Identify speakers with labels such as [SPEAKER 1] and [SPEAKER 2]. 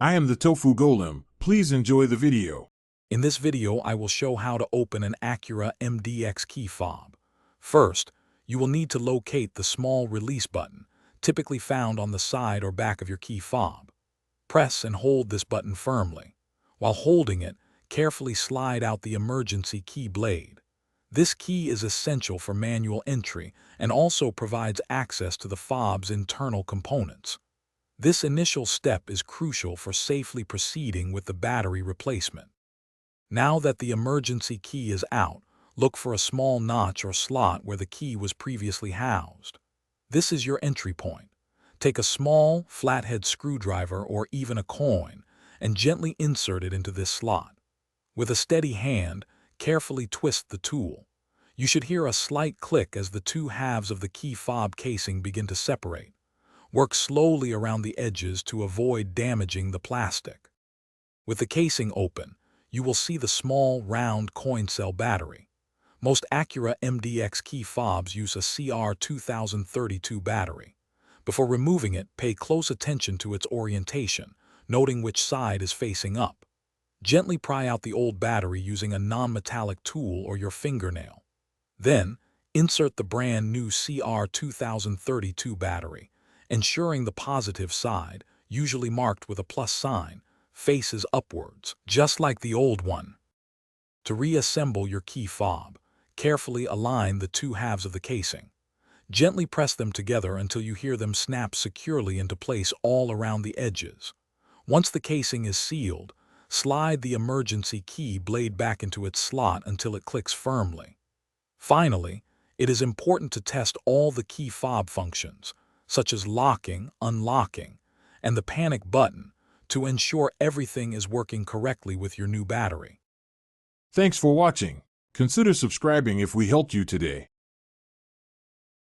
[SPEAKER 1] I am the Tofu Golem. Please enjoy the video.
[SPEAKER 2] In this video, I will show how to open an Acura MDX key fob. First, you will need to locate the small release button, typically found on the side or back of your key fob. Press and hold this button firmly. While holding it, carefully slide out the emergency key blade. This key is essential for manual entry and also provides access to the fob's internal components. This initial step is crucial for safely proceeding with the battery replacement. Now that the emergency key is out, look for a small notch or slot where the key was previously housed. This is your entry point. Take a small, flathead screwdriver or even a coin and gently insert it into this slot. With a steady hand, carefully twist the tool. You should hear a slight click as the two halves of the key fob casing begin to separate. Work slowly around the edges to avoid damaging the plastic. With the casing open, you will see the small, round coin cell battery. Most Acura MDX key fobs use a CR2032 battery. Before removing it, pay close attention to its orientation, noting which side is facing up. Gently pry out the old battery using a non-metallic tool or your fingernail. Then, insert the brand new CR2032 battery, ensuring the positive side, usually marked with a plus sign, faces upwards, just like the old one. To reassemble your key fob, carefully align the two halves of the casing. Gently press them together until you hear them snap securely into place all around the edges. Once the casing is sealed, slide the emergency key blade back into its slot until it clicks firmly. Finally, it is important to test all the key fob functions, such as locking, unlocking, and the panic button, to ensure everything is working correctly with your new battery.
[SPEAKER 1] Thanks for watching. Consider subscribing if we helped you today.